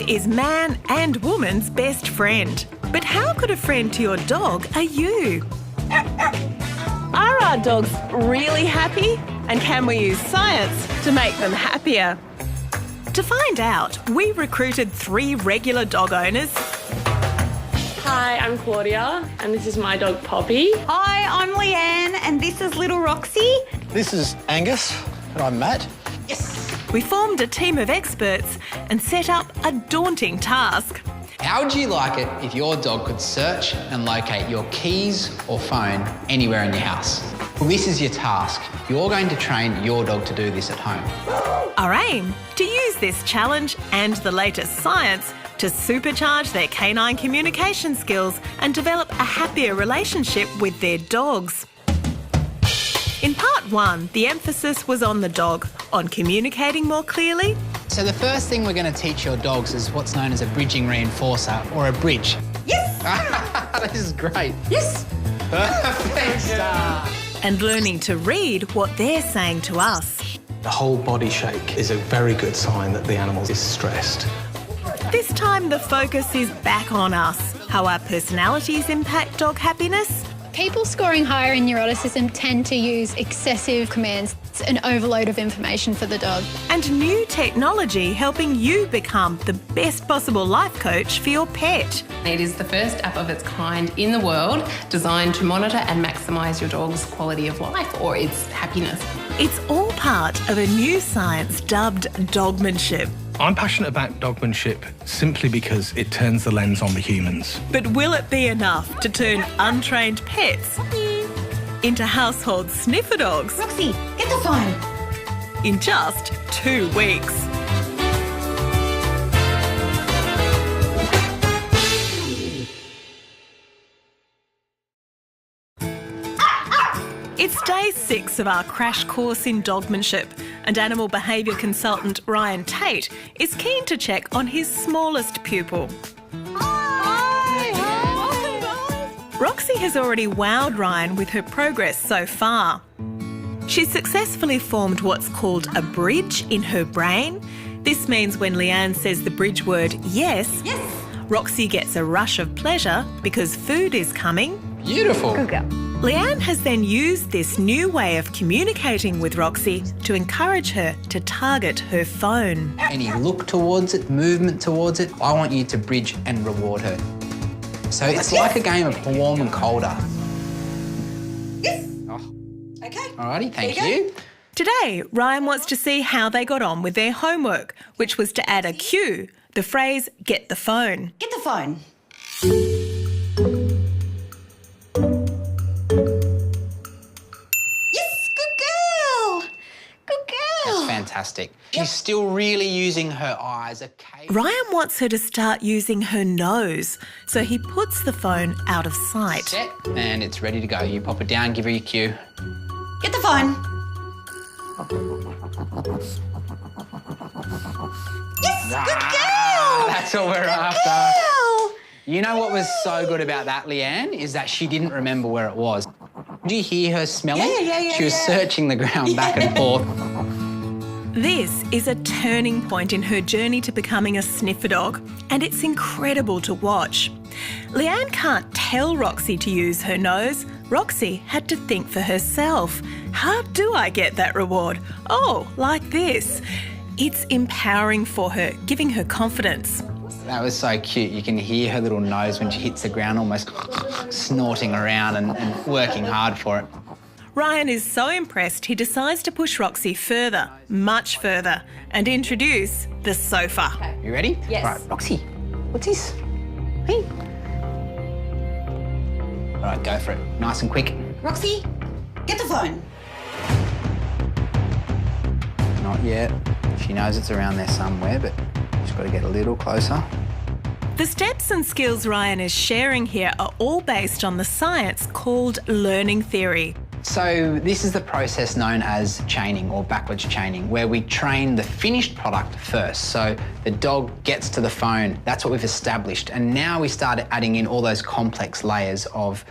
is man and woman's best friend. But how good a friend to your dog are you? Are our dogs really happy? And can we use science to make them happier? To find out, we recruited 3 regular dog owners. Hi, I'm Claudia, and this is my dog Poppy. Hi, I'm Leanne, and this is little Roxy. This is Angus, and I'm Matt. Yes! We formed a team of experts and set up a daunting task. How would you like it if your dog could search and locate your keys or phone anywhere in your house? Well, this is your task. You're going to train your dog to do this at home. Our aim? To use this challenge and the latest science to supercharge their canine communication skills and develop a happier relationship with their dogs. In part 1, the emphasis was on the dog, on communicating more clearly. So the first thing we're going to teach your dogs is what's known as a bridging reinforcer, or a bridge. Yes! This is great. Yes! Perfect star. And learning to read what they're saying to us. The whole body shake is a very good sign that the animal is stressed. This time the focus is back on us, how our personalities impact dog happiness. People scoring higher in neuroticism tend to use excessive commands. It's an overload of information for the dog. And new technology helping you become the best possible life coach for your pet. It is the first app of its kind in the world designed to monitor and maximise your dog's quality of life or its happiness. It's all part of a new science dubbed dogmanship. I'm passionate about dogmanship simply because it turns the lens on the humans. But will it be enough to turn untrained pets into household sniffer dogs Roxy, get the phone. in just 2 weeks? It's day 6 of our crash course in dogmanship, and animal behaviour consultant Ryan Tate is keen to check on his smallest pupil. Roxy has already wowed Ryan with her progress so far. She's successfully formed what's called a bridge in her brain. This means when Leanne says the bridge word yes, Roxy gets a rush of pleasure because food is coming. Beautiful. Good girl. Leanne has then used this new way of communicating with Roxy to encourage her to target her phone. Any look towards it, movement towards it, I want you to bridge and reward her. So it's like a game of warm and colder. Yes. Oh. Okay. Alrighty, thank There you you. Today, Ryan wants to see how they got on with their homework, which was to add a cue, the phrase, get the phone. Get the phone. Yes, good girl. Good girl. That's fantastic. She's still really using her eyes. Okay. Ryan wants her to start using her nose, so he puts the phone out of sight. Set, and it's ready to go. You pop it down, give her your cue. Get the phone. Yes, good girl. That's what we're after. Girl. You know what was so good about that, Leanne, is that she didn't remember where it was. Did you hear her smelling? Yeah. She was searching the ground back and forth. This is a turning point in her journey to becoming a sniffer dog, and it's incredible to watch. Leanne can't tell Roxy to use her nose. Roxy had to think for herself. How do I get that reward? Oh, like this. It's empowering for her, giving her confidence. That was so cute. You can hear her little nose when she hits the ground, almost snorting around and working hard for it. Ryan is so impressed he decides to push Roxy further, much further, and introduce the sofa. You ready? Yes. All right, Roxy, what's this? Hey. All right, go for it. Nice and quick. Roxy, get the phone. Not yet. She knows it's around there somewhere, but she's got to get a little closer. The steps and skills Ryan is sharing here are all based on the science called learning theory. So this is the process known as chaining or backwards chaining, where we train the finished product first. So the dog gets to the phone, that's what we've established. And now we start adding in all those complex layers of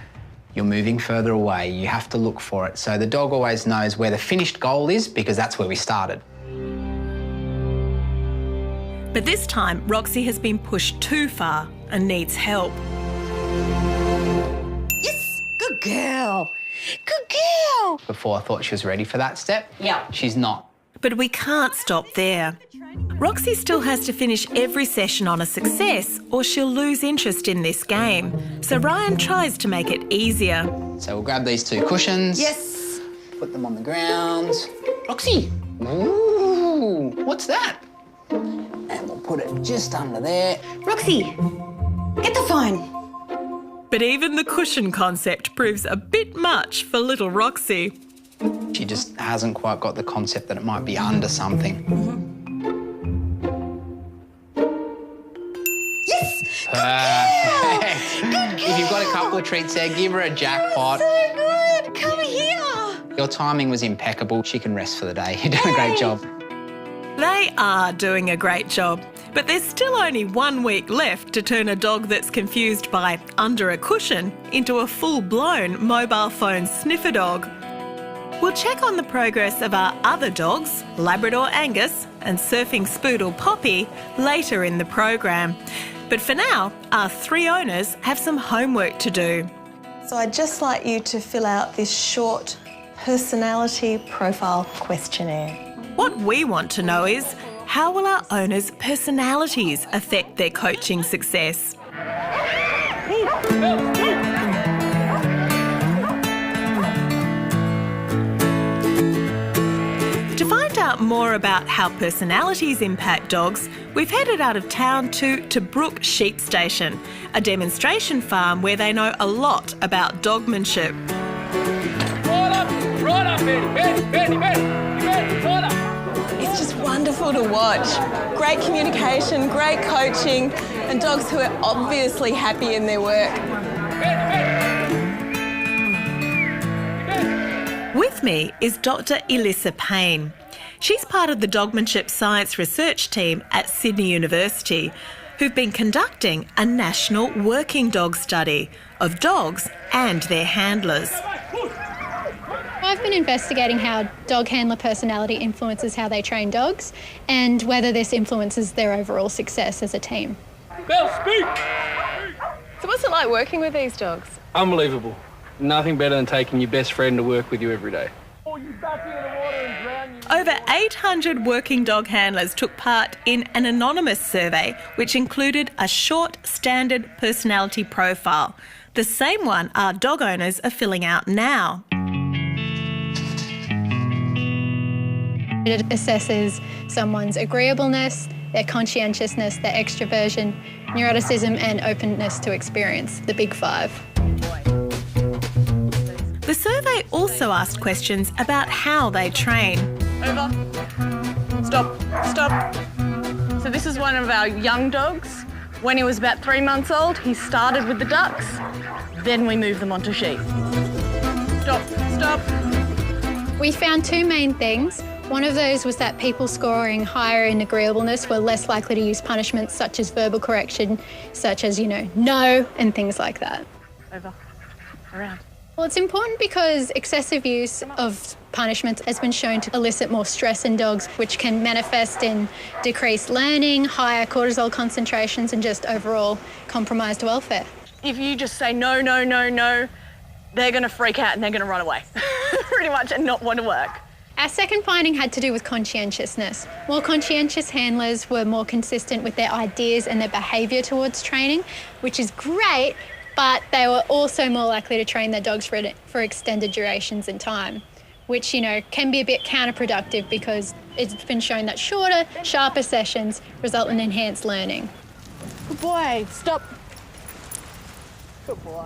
you're moving further away, you have to look for it. So the dog always knows where the finished goal is because that's where we started. But this time, Roxy has been pushed too far and needs help. Yes, good girl. Good girl. Before I thought she was ready for that step. Yeah. She's not. But we can't stop there. Roxy still has to finish every session on a success or she'll lose interest in this game. So Ryan tries to make it easier. So we'll grab these two cushions. Yes. Put them on the ground. Roxy! Ooh, what's that? And we'll put it just under there. Roxy, get the phone. But even the cushion concept proves a bit much for little Roxy. She just hasn't quite got the concept that it might be under something. Yes. Perfect. If you've got a couple of treats there, give her a jackpot. So good. Come here. Your timing was impeccable. She can rest for the day. You've done a great job. They are doing a great job, but there's still only 1 week left to turn a dog that's confused by under a cushion into a full-blown mobile phone sniffer dog. We'll check on the progress of our other dogs, Labrador Angus and surfing spoodle Poppy, later in the program. But for now, our 3 owners have some homework to do. So I'd just like you to fill out this short personality profile questionnaire. What we want to know is, how will our owners' personalities affect their coaching success? To find out more about how personalities impact dogs, we've headed out of town to Brook Sheep Station, a demonstration farm where they know a lot about dogmanship. Right up, Betty, right up. It's just wonderful to watch. Great communication, great coaching, and dogs who are obviously happy in their work. With me is Dr. Elissa Payne. She's part of the Dogmanship Science Research Team at Sydney University, who've been conducting a national working dog study of dogs and their handlers. I've been investigating how dog handler personality influences how they train dogs and whether this influences their overall success as a team. Bell, speak! So what's it like working with these dogs? Unbelievable. Nothing better than taking your best friend to work with you every day. Over 800 working dog handlers took part in an anonymous survey which included a short standard personality profile, the same one our dog owners are filling out now. It assesses someone's agreeableness, their conscientiousness, their extroversion, neuroticism and openness to experience, the big 5. The survey also asked questions about how they train. Over. Stop. Stop. So this is one of our young dogs. When he was about 3 months old, he started with the ducks. Then we moved them onto sheep. Stop. Stop. We found 2 main things. One of those was that people scoring higher in agreeableness were less likely to use punishments such as verbal correction, such as, no, and things like that. Over. Around. Well, it's important because excessive use of punishments has been shown to elicit more stress in dogs, which can manifest in decreased learning, higher cortisol concentrations, and just overall compromised welfare. If you just say no, no, no, no, they're going to freak out and they're going to run away, pretty much, and not want to work. Our second finding had to do with conscientiousness. More conscientious handlers were more consistent with their ideas and their behaviour towards training, which is great, but they were also more likely to train their dogs for extended durations in time, which, can be a bit counterproductive because it's been shown that shorter, sharper sessions result in enhanced learning. Good boy. Stop. Good boy.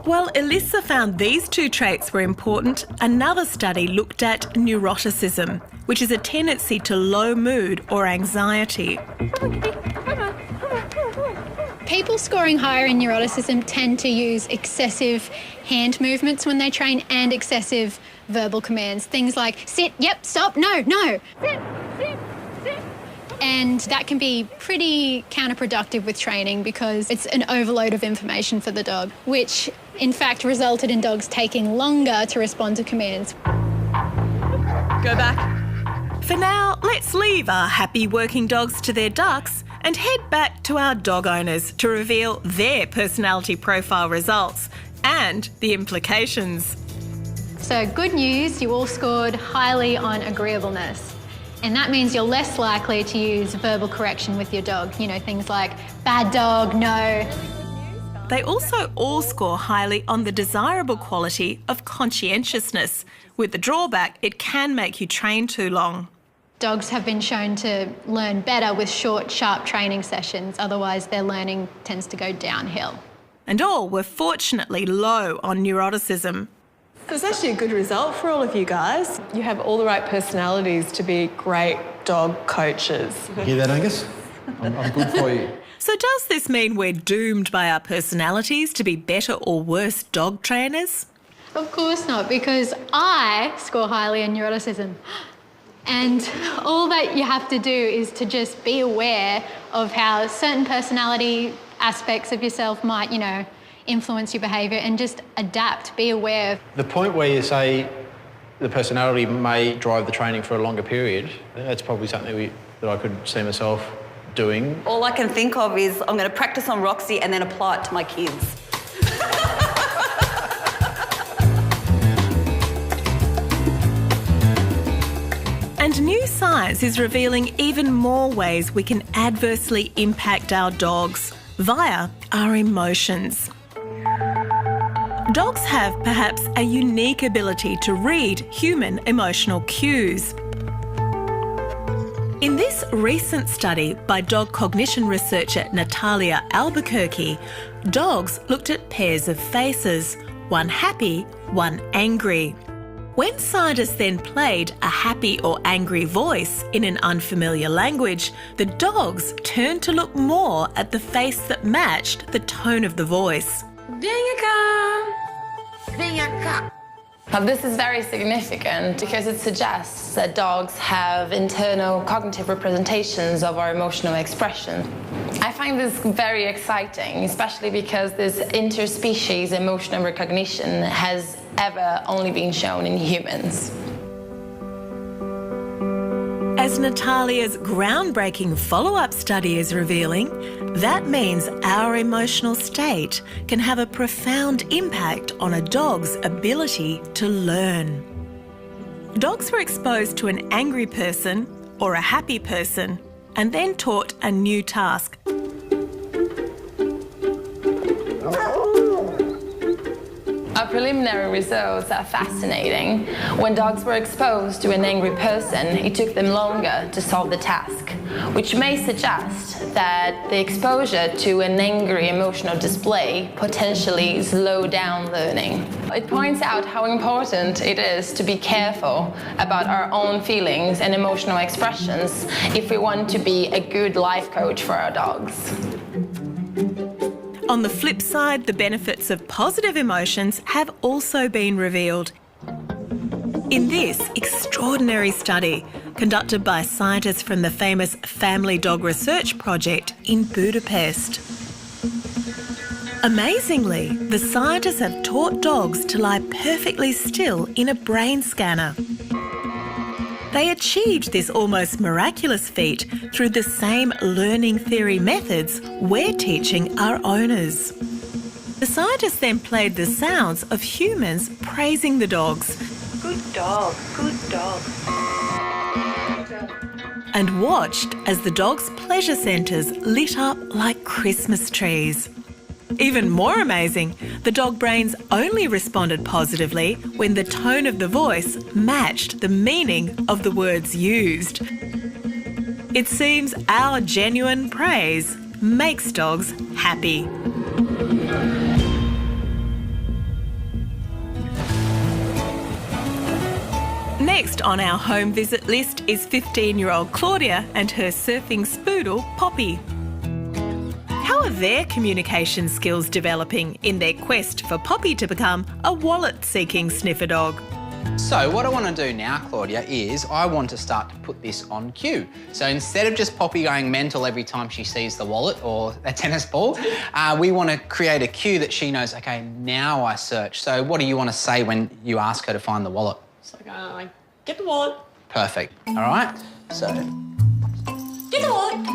While Elissa found these 2 traits were important, another study looked at neuroticism, which is a tendency to low mood or anxiety. People scoring higher in neuroticism tend to use excessive hand movements when they train and excessive verbal commands. Things like sit, yep, stop, no, no. Sit, sit, sit. And that can be pretty counterproductive with training because it's an overload of information for the dog, which in fact resulted in dogs taking longer to respond to commands. Go back. For now, let's leave our happy working dogs to their ducks and head back to our dog owners to reveal their personality profile results and the implications. So good news, you all scored highly on agreeableness. And that means you're less likely to use verbal correction with your dog. You know, things like bad dog, no. They also all score highly on the desirable quality of conscientiousness. With the drawback, it can make you train too long. Dogs have been shown to learn better with short, sharp training sessions. Otherwise, their learning tends to go downhill. And all were fortunately low on neuroticism. So it's actually a good result for all of you guys. You have all the right personalities to be great dog coaches. Hear that, Angus? I'm good for you. So does this mean we're doomed by our personalities to be better or worse dog trainers? Of course not, because I score highly in neuroticism. And all that you have to do is to just be aware of how certain personality aspects of yourself might, you know, influence your behaviour, and just adapt, be aware. The point where you say the personality may drive the training for a longer period, that's probably something that I could see myself doing. All I can think of is I'm going to practice on Roxy and then apply it to my kids. And new science is revealing even more ways we can adversely impact our dogs via our emotions. Dogs have perhaps a unique ability to read human emotional cues. In this recent study by dog cognition researcher Natalia Albuquerque, dogs looked at pairs of faces, one happy, one angry. When scientists then played a happy or angry voice in an unfamiliar language, the dogs turned to look more at the face that matched the tone of the voice. This is very significant because it suggests that dogs have internal cognitive representations of our emotional expression. I find this very exciting, especially because this interspecies emotional recognition has ever only been shown in humans. As Natalia's groundbreaking follow-up study is revealing, that means our emotional state can have a profound impact on a dog's ability to learn. Dogs were exposed to an angry person or a happy person and then taught a new task. Our preliminary results are fascinating. When dogs were exposed to an angry person, it took them longer to solve the task, which may suggest that the exposure to an angry emotional display potentially slowed down learning. It points out how important it is to be careful about our own feelings and emotional expressions if we want to be a good life coach for our dogs. On the flip side, the benefits of positive emotions have also been revealed. In this extraordinary study, conducted by scientists from the famous Family Dog Research Project in Budapest. Amazingly, the scientists have taught dogs to lie perfectly still in a brain scanner. They achieved this almost miraculous feat through the same learning theory methods we're teaching our owners. The scientists then played the sounds of humans praising the dogs. Good dog, good dog. And watched as the dogs' pleasure centres lit up like Christmas trees. Even more amazing, the dog brains only responded positively when the tone of the voice matched the meaning of the words used. It seems our genuine praise makes dogs happy. Next on our home visit list is 15-year-old Claudia and her surfing spoodle, Poppy. How are their communication skills developing in their quest for Poppy to become a wallet-seeking sniffer dog? So what I want to do now, Claudia, is I want to start to put this on cue. So instead of just Poppy going mental every time she sees the wallet or a tennis ball, we want to create a cue that she knows, okay, now I search. So what do you want to say when you ask her to find the wallet? It's like, get the wallet. Perfect. All right? So, Good dog.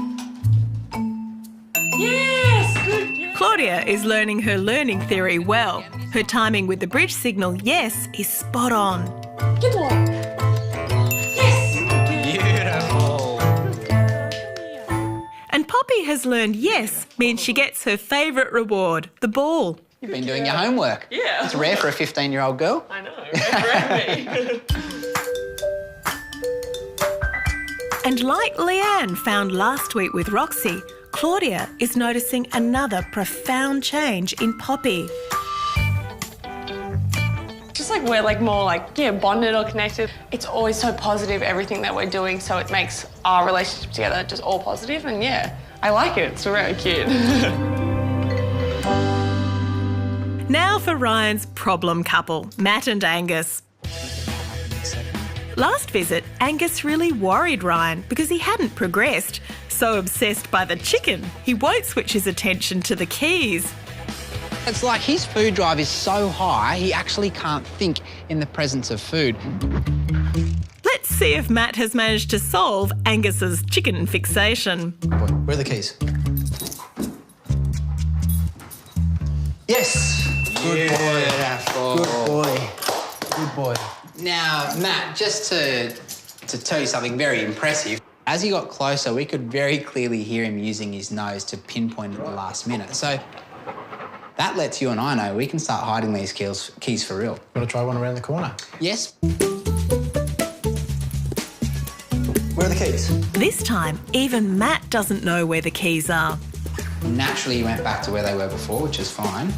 Yes, good. Claudia is learning her learning theory well. Her timing with the bridge signal yes is spot on. Good dog. beautiful. And Poppy has learned yes means she gets her favourite reward, the ball. You've been doing your homework. Yeah. It's rare for a 15-year-old girl. I know, it's And like Leanne found last week with Roxy, Claudia is noticing another profound change in Poppy. Just like we're more bonded or connected. It's always so positive, everything that we're doing, so it makes our relationship together just all positive, and yeah, I like it. It's really cute. Now for Ryan's problem couple, Matt and Angus. Last visit, Angus really worried Ryan because he hadn't progressed. So obsessed by the chicken, he won't switch his attention to the keys. It's like his food drive is so high, he actually can't think in the presence of food. Let's see if Matt has managed to solve Angus's chicken fixation. Where are the keys? Yes! Good boy. Beautiful. Good boy. Good boy. Now, Matt, just to tell you something very impressive, as he got closer, we could very clearly hear him using his nose to pinpoint at the last minute. So that lets you and I know we can start hiding these keys for real. Want to try one around the corner? Yes. Where are the keys? This time, even Matt doesn't know where the keys are. Naturally, he went back to where they were before, which is fine.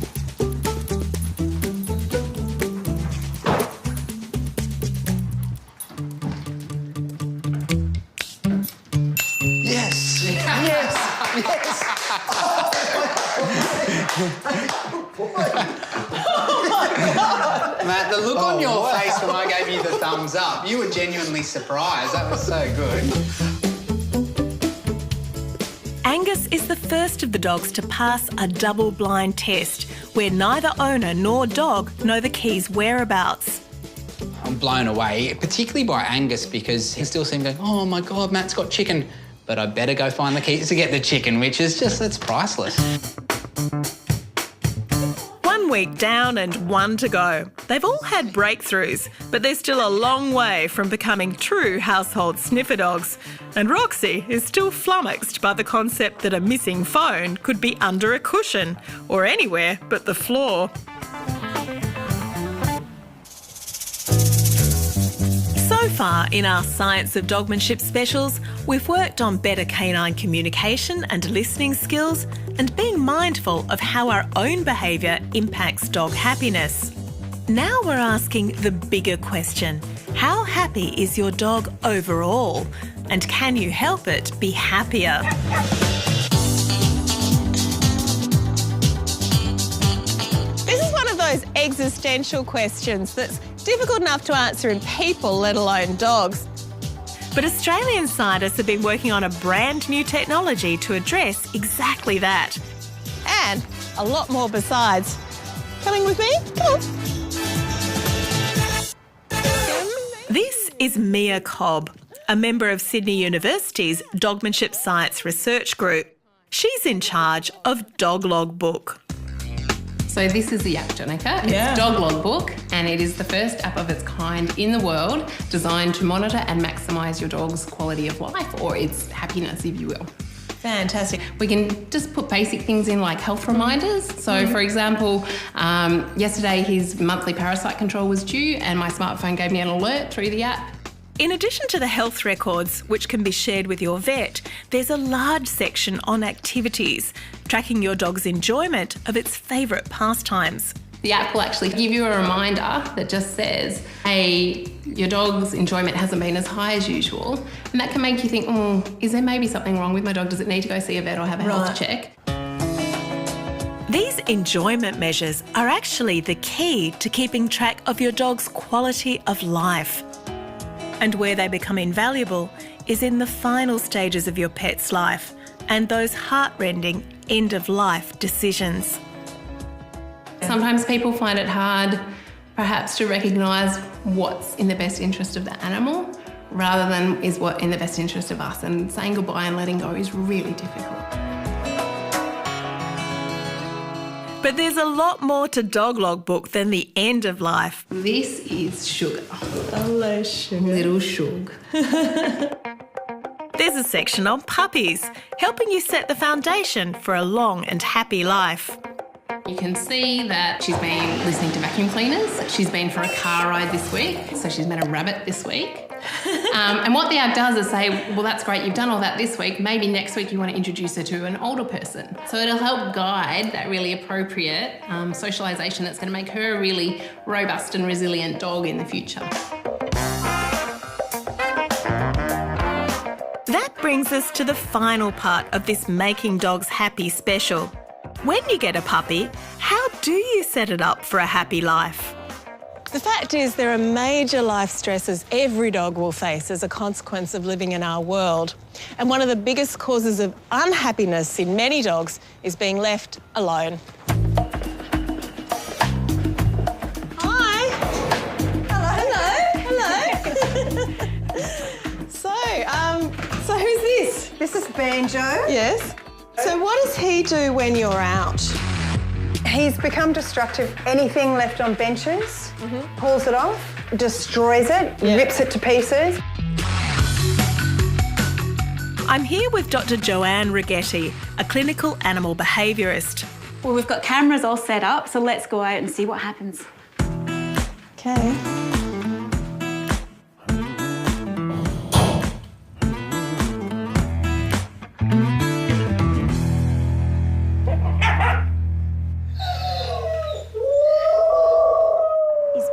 Yes! Yes! Yes! Matt, the look on your face when I gave you the thumbs up, you were genuinely surprised. That was so good. Angus is the first of the dogs to pass a double-blind test where neither owner nor dog know the key's whereabouts. I'm blown away, particularly by Angus, because he still seemed going, oh my God, Matt's got chicken, but I better go find the keys to get the chicken, which is just, it's priceless. 1 week down and 1 to go. They've all had breakthroughs, but they're still a long way from becoming true household sniffer dogs. And Roxy is still flummoxed by the concept that a missing phone could be under a cushion or anywhere but the floor. So far in our Science of Dogmanship specials, we've worked on better canine communication and listening skills and being mindful of how our own behaviour impacts dog happiness. Now we're asking the bigger question: how happy is your dog overall? And can you help it be happier? This is one of those existential questions that's difficult enough to answer in people, let alone dogs. But Australian scientists have been working on a brand new technology to address exactly that. And a lot more besides. Coming with me? Come on. This is Mia Cobb, a member of Sydney University's Dogmanship Science Research Group. She's in charge of Dog Logbook. So this is the app, Jonica. It's Dog Logbook, and it is the first app of its kind in the world designed to monitor and maximise your dog's quality of life, or its happiness, if you will. Fantastic. We can just put basic things in like health reminders. So for example, yesterday his monthly parasite control was due and my smartphone gave me an alert through the app. In addition to the health records, which can be shared with your vet, there's a large section on activities, tracking your dog's enjoyment of its favourite pastimes. The app will actually give you a reminder that just says, hey, your dog's enjoyment hasn't been as high as usual. And that can make you think, is there maybe something wrong with my dog? Does it need to go see a vet or have a health check? These enjoyment measures are actually the key to keeping track of your dog's quality of life. And where they become invaluable is in the final stages of your pet's life and those heartrending end-of-life decisions. Sometimes people find it hard perhaps to recognise what's in the best interest of the animal rather than is what in the best interest of us. And saying goodbye and letting go is really difficult. But there's a lot more to Dog Logbook than the end of life. This is Sugar. Hello, Sugar. Little Shug. There's a section on puppies, helping you set the foundation for a long and happy life. You can see that she's been listening to vacuum cleaners. She's been for a car ride this week, so she's met a rabbit this week. And what the app does is say, well, that's great, you've done all that this week, maybe next week you want to introduce her to an older person. So it'll help guide that really appropriate socialisation that's going to make her a really robust and resilient dog in the future. That brings us to the final part of this Making Dogs Happy special. When you get a puppy, how do you set it up for a happy life? The fact is there are major life stresses every dog will face as a consequence of living in our world. And one of the biggest causes of unhappiness in many dogs is being left alone. Hi. Hello. So who's this? This is Banjo. Yes. So what does he do when you're out? He's become destructive. Anything left on benches, pulls it off, destroys it, rips it to pieces. I'm here with Dr. Joanne Righetti, a clinical animal behaviourist. Well, we've got cameras all set up, so let's go out and see what happens. Okay.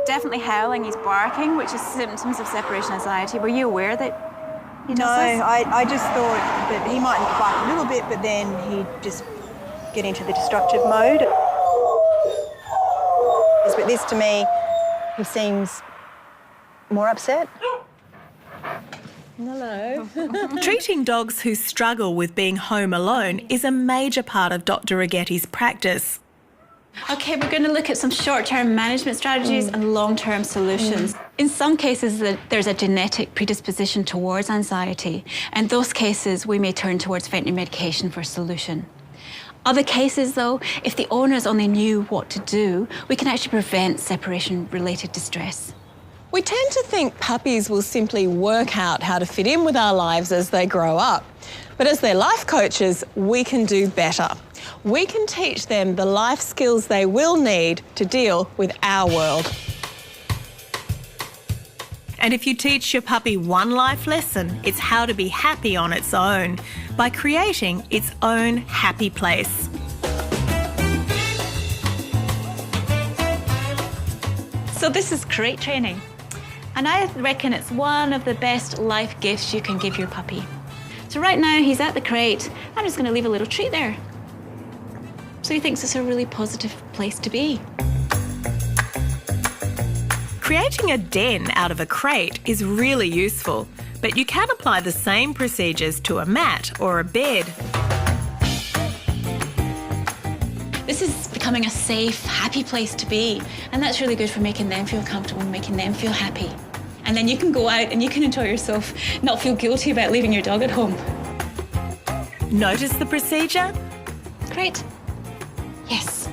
Definitely howling, he's barking, which is symptoms of separation anxiety. Were you aware that he does this? No, I just thought that he might bark a little bit, but then he'd just get into the destructive mode. But this, to me, he seems more upset. Hello. Treating dogs who struggle with being home alone is a major part of Dr. Righetti's practice. Okay, we're going to look at some short-term management strategies and long-term solutions. In some cases, there's a genetic predisposition towards anxiety. And those cases, we may turn towards veterinary medication for a solution. Other cases, though, if the owners only knew what to do, we can actually prevent separation-related distress. We tend to think puppies will simply work out how to fit in with our lives as they grow up. But as their life coaches, we can do better. We can teach them the life skills they will need to deal with our world. And if you teach your puppy one life lesson, it's how to be happy on its own by creating its own happy place. So this is crate training. And I reckon it's one of the best life gifts you can give your puppy. So right now he's at the crate. I'm just going to leave a little treat there. So he thinks it's a really positive place to be. Creating a den out of a crate is really useful, but you can apply the same procedures to a mat or a bed. This is becoming a safe, happy place to be. And that's really good for making them feel comfortable, making them feel happy. And then you can go out and you can enjoy yourself, not feel guilty about leaving your dog at home. Notice the procedure? Great. Yes.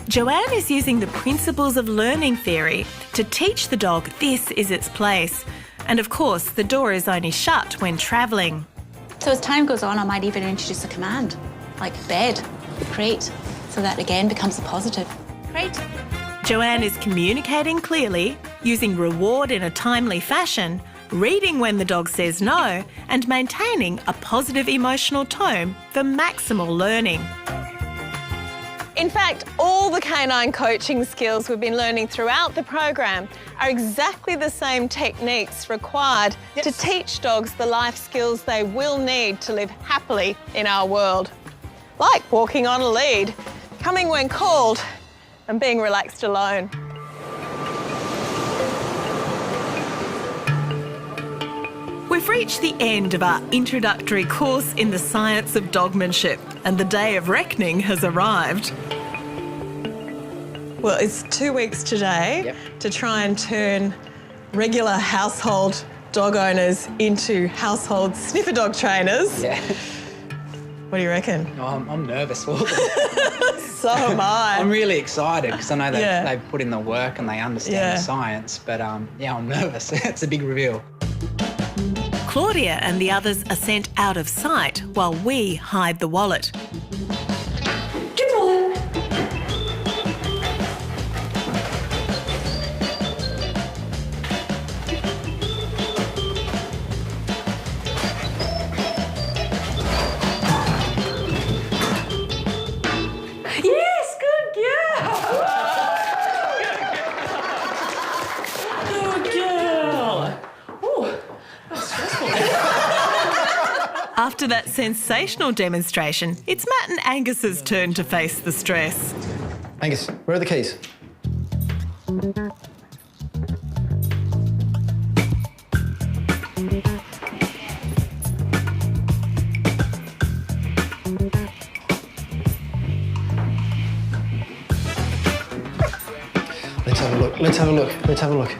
Joanne is using the principles of learning theory to teach the dog this is its place. And of course, the door is only shut when travelling. So as time goes on, I might even introduce a command, like bed, crate, so that again becomes a positive. Crate. Joanne is communicating clearly, using reward in a timely fashion, reading when the dog says no, and maintaining a positive emotional tone for maximal learning. In fact, all the canine coaching skills we've been learning throughout the program are exactly the same techniques required to teach dogs the life skills they will need to live happily in our world. Like walking on a lead, coming when called, and being relaxed alone. We've reached the end of our introductory course in the science of dogmanship, and the day of reckoning has arrived. Well, it's 2 weeks today to try and turn regular household dog owners into household sniffer dog trainers. Yeah. What do you reckon? Oh, I'm nervous for them. So am I. I'm really excited because I know they've put in the work and they understand the science, but yeah, I'm nervous. It's a big reveal. Claudia and the others are sent out of sight while we hide the wallet. Good boy. Yes, good girl. Good girl. Oh, that's stressful. After that sensational demonstration, it's Matt and Angus's turn to face the stress. Angus, where are the keys? Let's have a look. Let's have a look. Let's have a look.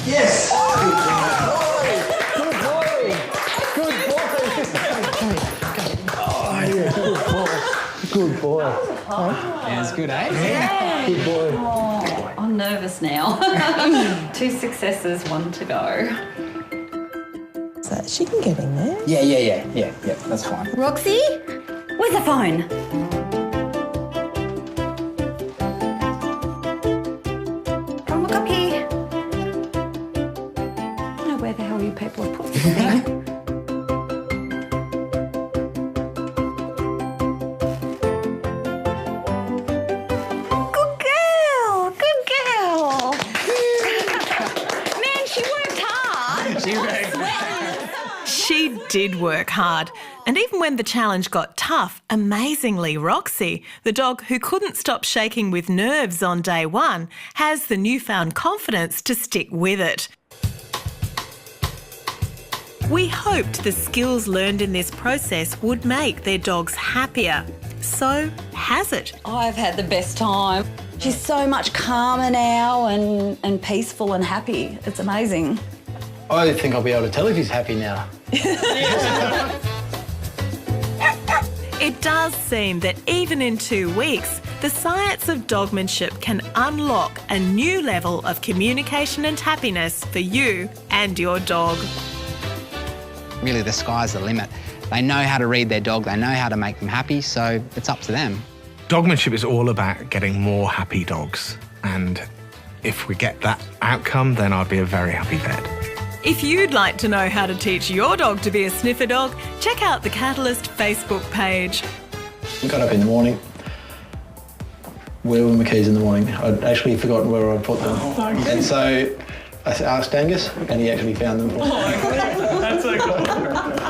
Yes! Good boy! Good boy! Oh, yeah, good boy. Yeah, it's good, eh? Yeah. Good boy. Oh, I'm nervous now. 2 successes, 1 to go. So she can get in there. Yeah, that's fine. Roxy, where's the phone? Come look up here. I don't know where the hell you people have put this thing. Good girl, good girl. Man, she worked hard. She did work hard. And even when the challenge got tough, amazingly, Roxy, the dog who couldn't stop shaking with nerves on day 1, has the newfound confidence to stick with it. We hoped the skills learned in this process would make their dogs happier. So, has it? I've had the best time. She's so much calmer now and peaceful and happy. It's amazing. I think I'll be able to tell if he's happy now. It does seem that even in 2 weeks, the science of dogmanship can unlock a new level of communication and happiness for you and your dog. Really, the sky's the limit. They know how to read their dog, they know how to make them happy, so it's up to them. Dogmanship is all about getting more happy dogs. And if we get that outcome, then I'd be a very happy vet. If you'd like to know how to teach your dog to be a sniffer dog, check out the Catalyst Facebook page. I got up in the morning. Where were my keys in the morning? I'd actually forgotten where I'd put them. And so I asked Angus, and he actually found them. That's so cool.